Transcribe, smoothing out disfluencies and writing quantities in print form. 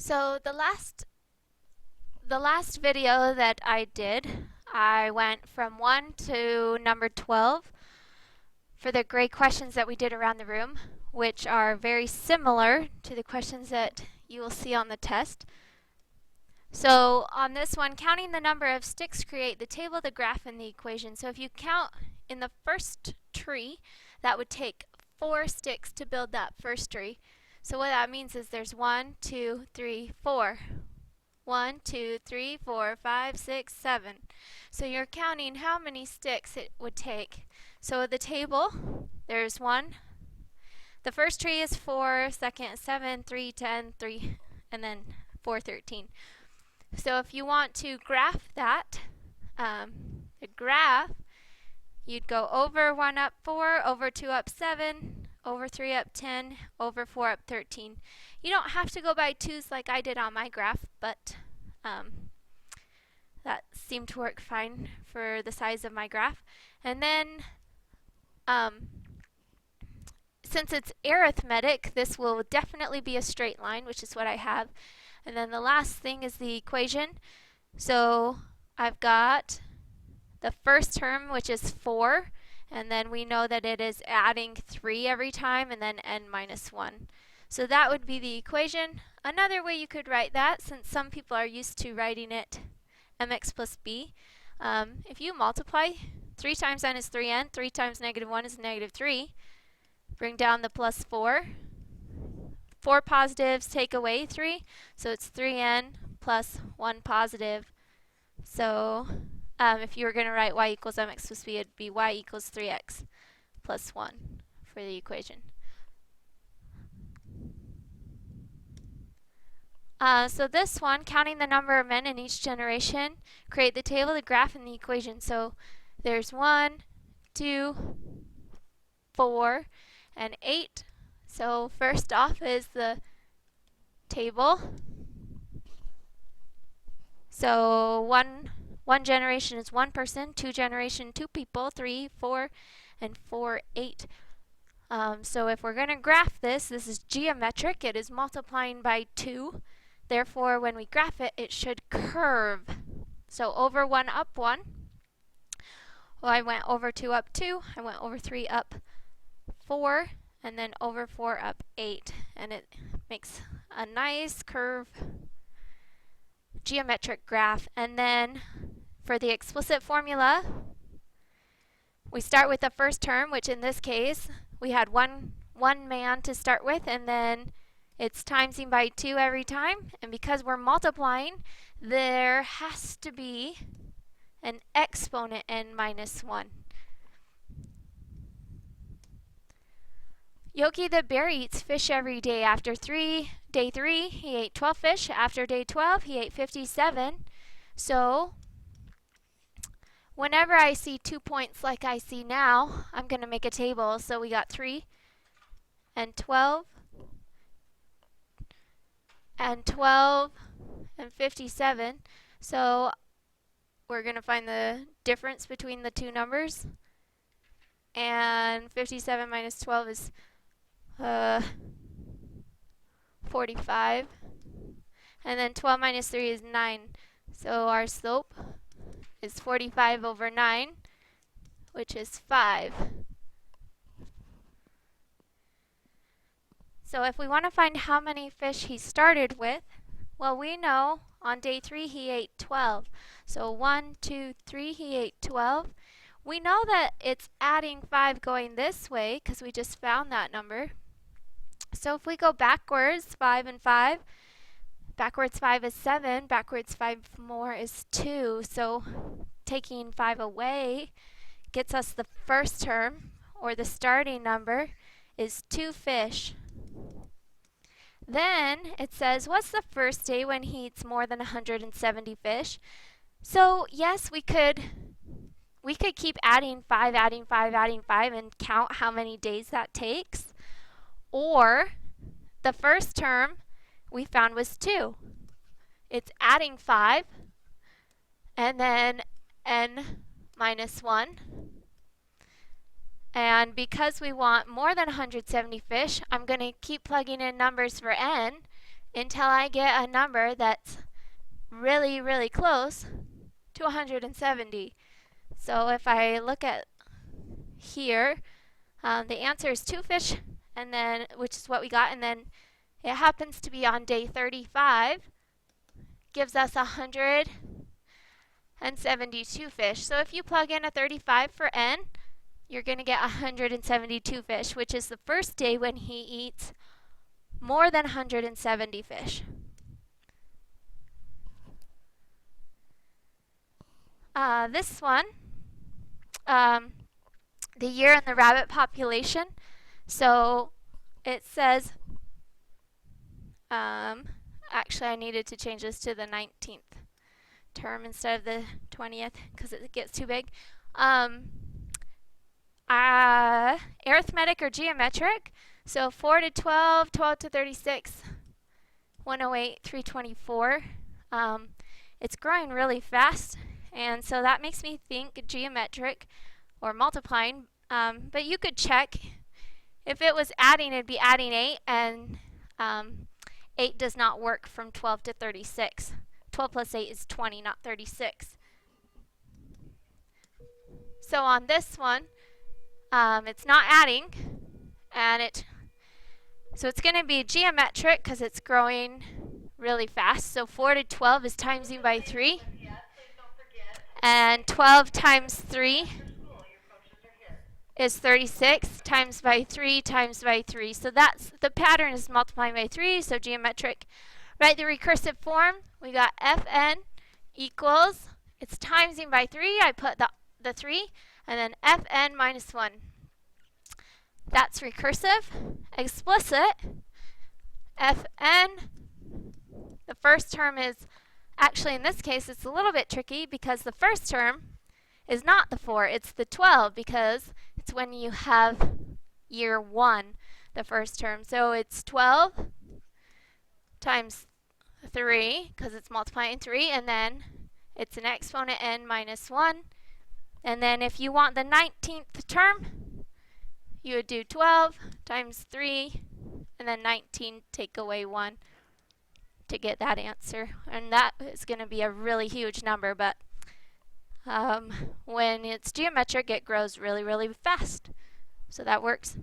So the last video that I did, I went from 1 to number 12 for the grade questions that we did around the room, which are very similar to the questions that you will see on the test. So on this one, counting the number of sticks create the table, the graph, and the equation. So if you count in the first tree, that would take 4 sticks to build that first tree. So what that means is there's 1, 2, 3, 4. 1, 2, 3, 4, 5, 6, 7. So you're counting how many sticks it would take. So the table, there's 1. The first tree is 4, second is 7, 3, 10, 3, and then 4, 13. So if you want to graph that, the graph, you'd go over 1 up 4, over 2 up 7, over 3 up 10, over 4 up 13. You don't have to go by 2s like I did on my graph, but that seemed to work fine for the size of my graph. And then since it's arithmetic, this will definitely be a straight line, which is what I have. And then the last thing is the equation. So I've got the first term, which is 4, and then we know that it is adding 3 every time, and then n minus 1. So that would be the equation. Another way you could write that, since some people are used to writing it mx plus b, if you multiply, 3 times n is 3n, 3 times negative 1 is negative 3. Bring down the plus 4. 4 positives take away 3, so it's 3n plus 1 positive. So if you were going to write y equals mx plus b, it'd be y equals 3x plus 1 for the equation. So this one, counting the number of men in each generation, create the table, the graph, and the equation. So there's 1, 2, 4, and 8. So first off is the table. So one generation is 1 person, 2 generation, 2 people, 3, 4, and 4, 8. So if we're going to graph this, this is geometric. It is multiplying by 2. Therefore, when we graph it, it should curve. So over 1 up 1. Well, I went over 2 up 2. I went over 3 up 4. And then over 4 up 8. And it makes a nice curve geometric graph. And then for the explicit formula, we start with the first term, which in this case, we had one man to start with, and then it's timesing by 2 every time. And because we're multiplying, there has to be an exponent n minus 1. Yogi the bear eats fish every day. After day 3, he ate 12 fish. After day 12, he ate 57. So whenever I see 2 points like I see now, I'm going to make a table. So we got 3 and 12 and 12 and 57. So we're going to find the difference between the two numbers. And 57 minus 12 is 45. And then 12 minus 3 is 9. So our slope is 45 over 9, which is 5. So if we want to find how many fish he started with, well, we know on day 3 he ate 12. So 1, 2, 3, he ate 12. We know that it's adding 5 going this way because we just found that number. So if we go backwards, 5 and 5, backwards 5 is 7, backwards 5 more is 2. So taking 5 away gets us the first term, or the starting number, is 2 fish. Then it says, what's the first day when he eats more than 170 fish? So yes, we could keep adding 5, adding 5, adding 5, and count how many days that takes. Or the first term we found was 2. It's adding 5, and then n minus 1. And because we want more than 170 fish, I'm going to keep plugging in numbers for n. until I get a number that's really, really close to 170. So if I look at here, the answer is 2 fish, and then which is what we got, and then it happens to be on day 35, gives us 172 fish. So if you plug in a 35 for n, you're going to get 172 fish, which is the first day when he eats more than 170 fish. This one, the year in the rabbit population. So it says, actually I needed to change this to the 19th term instead of the 20th because it gets too big. Arithmetic or geometric. So 4 to 12, 12 to 36, 108, 324. It's growing really fast, and so that makes me think geometric or multiplying. But you could check. If it was adding, it'd be adding 8, and 8 does not work from 12 to 36. 12 plus 8 is 20, not 36. So on this one, it's not adding, and so it's going to be geometric because it's growing really fast. So 4 to 12 is timesing by 3, and 12 times 3 is 36, times by 3, times by 3. So that's the pattern is multiplying by 3, so geometric. Write the recursive form. We got Fn equals, it's timesing by 3, I put the 3, and then Fn minus 1. That's recursive. Explicit, Fn, the first term is, actually in this case it's a little bit tricky because the first term is not the 4, it's the 12 because it's when you have year 1, the first term. So it's 12 times 3 because it's multiplying 3, and then it's an exponent n minus 1. And then if you want the 19th term, you would do 12 times 3 and then 19 take away 1 to get that answer. And that is going to be a really huge number, but when it's geometric, it grows really, really fast. So that works.